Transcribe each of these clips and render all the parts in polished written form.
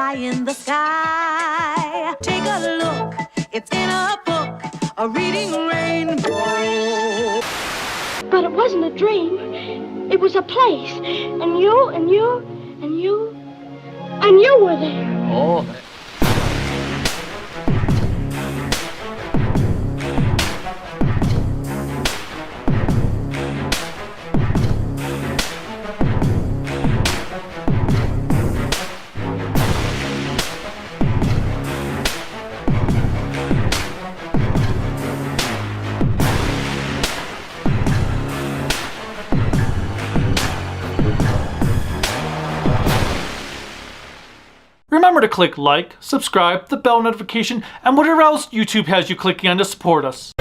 high in the sky. Take a look, it's in a book, a reading rainbow. But it wasn't a dream. It was a place. And you were there. Oh. Remember to click like, subscribe, the bell notification, and whatever else YouTube has you clicking on to support us.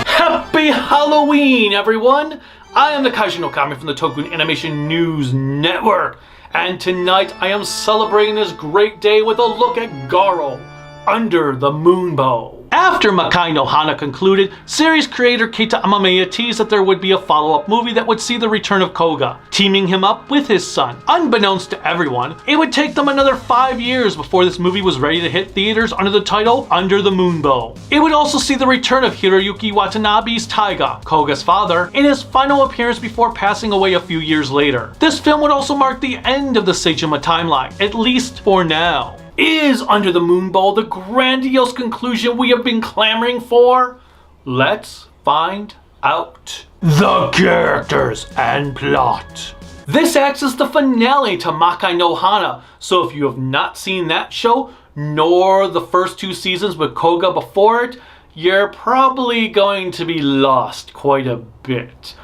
Happy Halloween, everyone! I am the Kaiji no Kami from the Toku Animation News Network, and tonight I am celebrating this great day with a look at Garo, Under the Moonbow. After Makai no Hana concluded, series creator Keita Amemiya teased that there would be a follow-up movie that would see the return of Kouga, teaming him up with his son. Unbeknownst to everyone, it would take them another 5 years before this movie was ready to hit theaters under the title Under the Moonbow. It would also see the return of Hiroyuki Watanabe's Taiga, Kouga's father, in his final appearance before passing away a few years later. This film would also mark the end of the Saejima timeline, at least for now. Is Under the Moonbow the grandiose conclusion we have been clamoring for? Let's find out. The characters and plot. This acts as the finale to Makai no Hana, so if you have not seen that show, nor the first 2 seasons with Kouga before it, you're probably going to be lost quite a bit.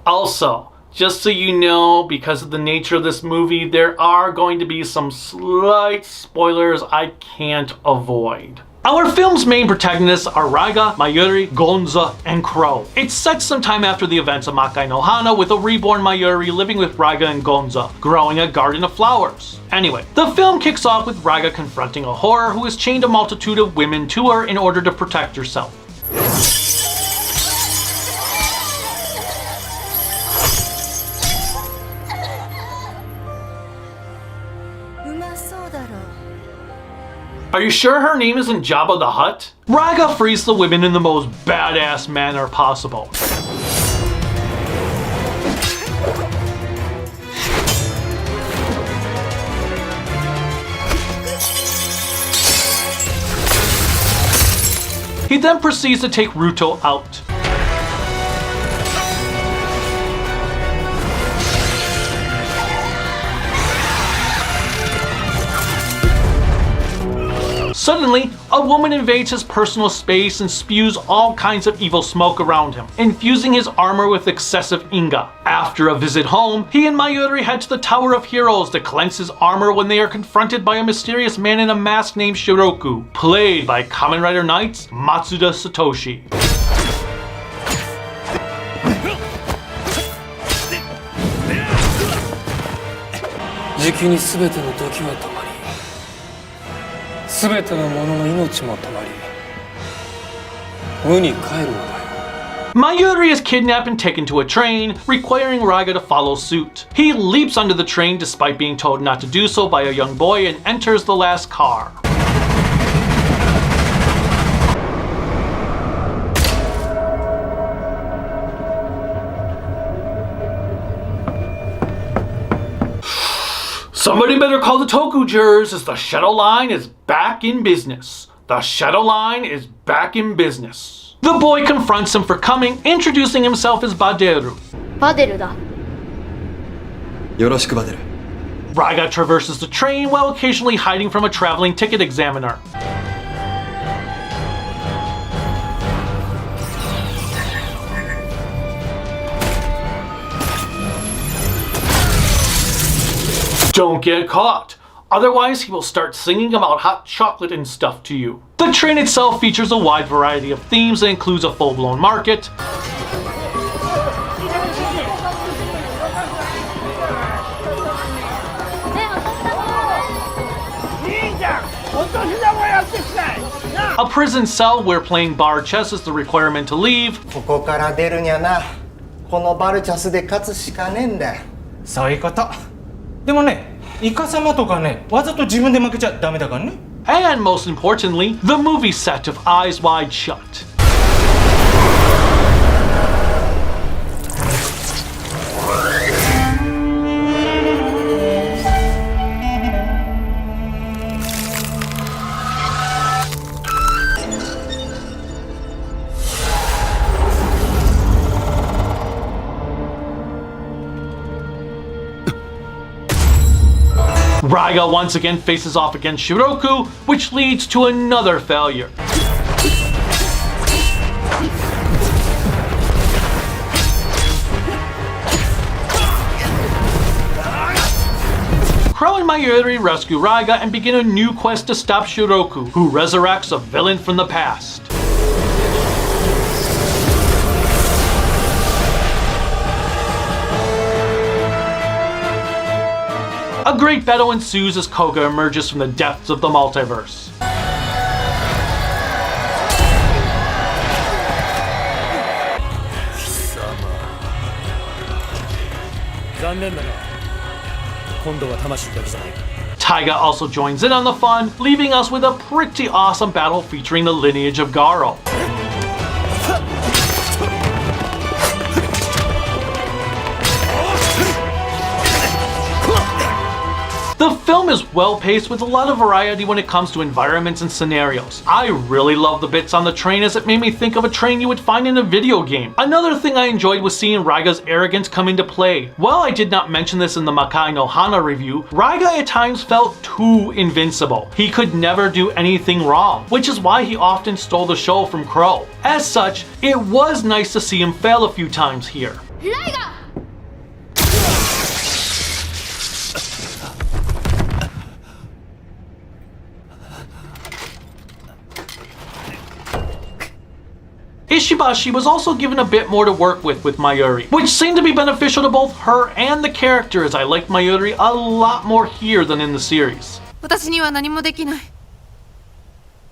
Also, just so you know, because of the nature of this movie, there are going to be some slight spoilers I can't avoid. Our film's main protagonists are Raiga, Mayuri, Gonza, and Crow. It's set sometime after the events of Makai no Hana, with a reborn Mayuri living with Raiga and Gonza, growing a garden of flowers. Anyway, the film kicks off with Raiga confronting a horror who has chained a multitude of women to her in order to protect herself. Are you sure her name isn't Jabba the Hutt? Raiga frees the women in the most badass manner possible. He then proceeds to take Ruto out. Suddenly, a woman invades his personal space and spews all kinds of evil smoke around him, infusing his armor with excessive inga. After a visit home, he and Mayuri head to the Tower of Heroes to cleanse his armor when they are confronted by a mysterious man in a mask named Shiroku, played by Kamen Rider Knight's Matsuda Satoshi. Mayuri is kidnapped and taken to a train, requiring Raiga to follow suit. He leaps onto the train despite being told not to do so by a young boy and enters the last car. Somebody better call the Toku jurors, as the Shadow Line is back in business. The Shadow Line is back in business. The boy confronts him for coming, introducing himself as Baderu. Baderu da. Yoroshiku Baderu. Raiga traverses the train while occasionally hiding from a traveling ticket examiner. Don't get caught, otherwise he will start singing about hot chocolate and stuff to you. The train itself features a wide variety of themes that includes a full-blown market, a prison cell where playing bar chess is the requirement to leave, このバルチャスで勝つしかねえんだよ。そういうこと。でもね、イカ様とかね、わざと自分で負けちゃダメだからね。And most importantly, the movie set of Eyes Wide Shut. Raiga once again faces off against Shiroku, which leads to another failure. Crow and Mayuri rescue Raiga and begin a new quest to stop Shiroku, who resurrects a villain from the past. A great battle ensues as Kouga emerges from the depths of the multiverse. Taiga also joins in on the fun, leaving us with a pretty awesome battle featuring the lineage of Garo. The film is well paced with a lot of variety when it comes to environments and scenarios. I really love the bits on the train as it made me think of a train you would find in a video game. Another thing I enjoyed was seeing Raiga's arrogance come into play. While I did not mention this in the Makai no Hana review, Raiga at times felt too invincible. He could never do anything wrong, which is why he often stole the show from Crow. As such, it was nice to see him fail a few times here. Raiga! Ishibashi was also given a bit more to work with Mayuri, which seemed to be beneficial to both her and the character, as I liked Mayuri a lot more here than in the series. 私には何もできない。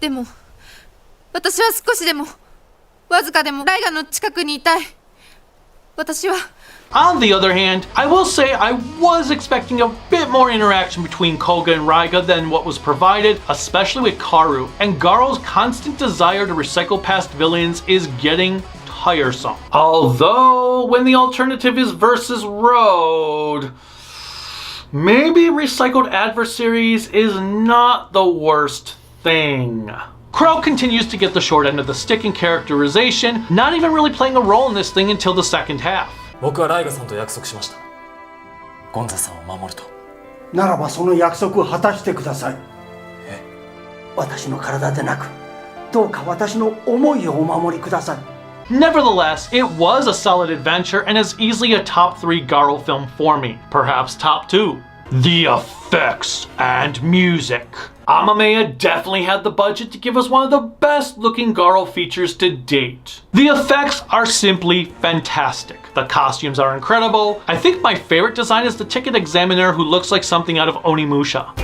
でも、私は少しでも、わずかでもライガの近くにいたい。私は。On the other hand, I will say I was expecting a bit more interaction between Kouga and Raiga than what was provided, especially with Karu, and Garo's constant desire to recycle past villains is getting tiresome. Although, when the alternative is versus Road, maybe recycled adversaries is not the worst thing. Crow continues to get the short end of the stick in characterization, not even really playing a role in this thing until the second half. 僕はライガさんと約束しました。ゴンザさんを守ると。ならばその約束を果たしてください。私の体でなく、どうか私の思いをお守りください。Nevertheless, it was a solid adventure and is easily a top 3 Garo film for me, perhaps top 2. The effects and music. Amemiya definitely had the budget to give us one of the best looking Garo features to date. The effects are simply fantastic. The costumes are incredible. I think my favorite design is the ticket examiner who looks like something out of Onimusha.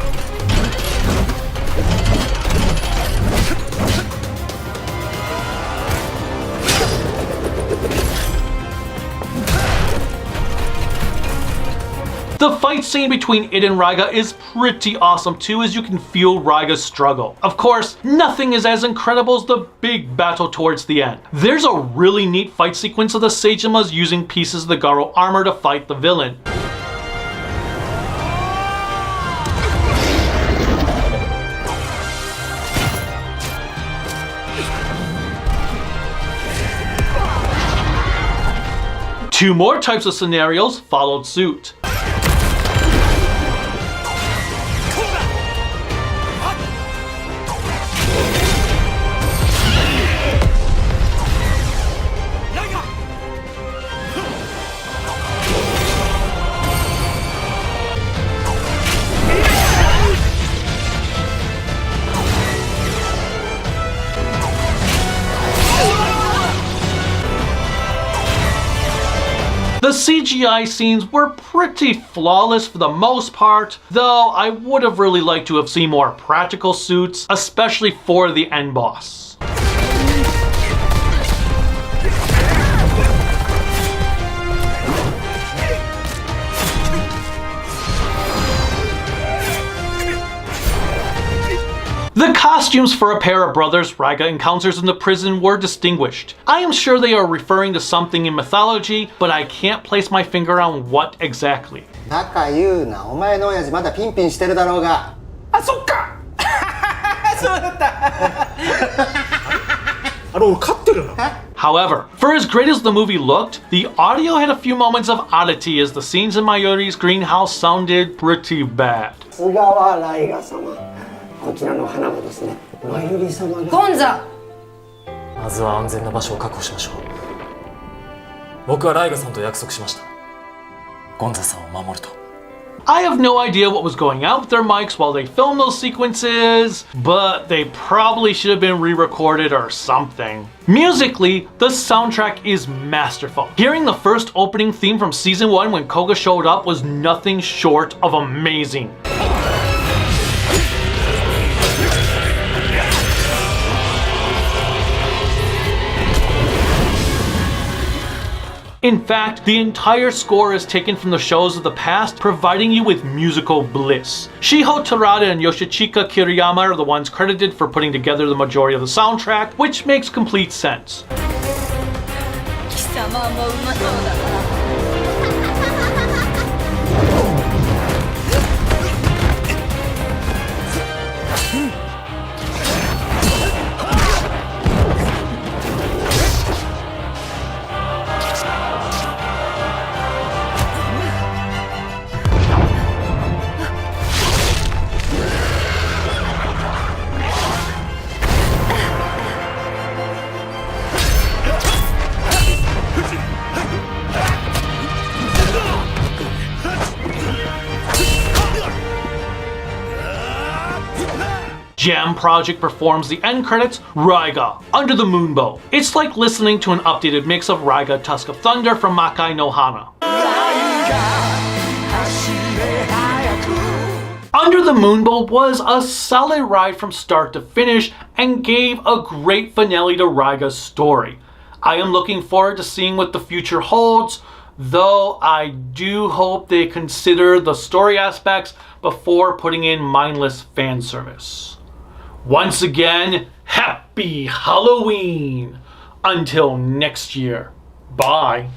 The fight scene between it and Raiga is pretty awesome too, as you can feel Raiga's struggle. Of course, nothing is as incredible as the big battle towards the end. There's a really neat fight sequence of the Saejimas using pieces of the Garo armor to fight the villain. Two more types of scenarios followed suit. The CGI scenes were pretty flawless for the most part, though I would have really liked to have seen more practical suits, especially for the end boss. The costumes for a pair of brothers Raiga encounters in the prison were distinguished. I am sure they are referring to something in mythology, but I can't place my finger on what exactly. 仲言うな、お前の親父まだピンピンしてるだろうが。あ、そっかそうだったあれ俺飼ってるの However, for as great as the movie looked, the audio had a few moments of oddity as the scenes in Mayuri's greenhouse sounded pretty bad. 菅原ライガ様、こちらの花もですね、まゆり様が。ゴンザ。まずは安全な場所を確保しましょう。僕はライガさんと約束しました。ゴンザさんを守ると。I have no idea what was going on with their mics while they filmed those sequences, but they probably should have been re-recorded or something. Musically, the soundtrack is masterful. Hearing the first opening theme from season 1 when Kouga showed up was nothing short of amazing. In fact, the entire score is taken from the shows of the past, providing you with musical bliss. Shiho Terada and Yoshichika Kiriyama are the ones credited for putting together the majority of the soundtrack, which makes complete sense. Jam Project performs the end credits, Raiga, Under the Moonbow. It's like listening to an updated mix of Raiga Tusk of Thunder from Makai no Hana. Under the Moonbow was a solid ride from start to finish and gave a great finale to Raiga's story. I am looking forward to seeing what the future holds, though I do hope they consider the story aspects before putting in mindless fan service. Once again, happy Halloween! Until next year. Bye.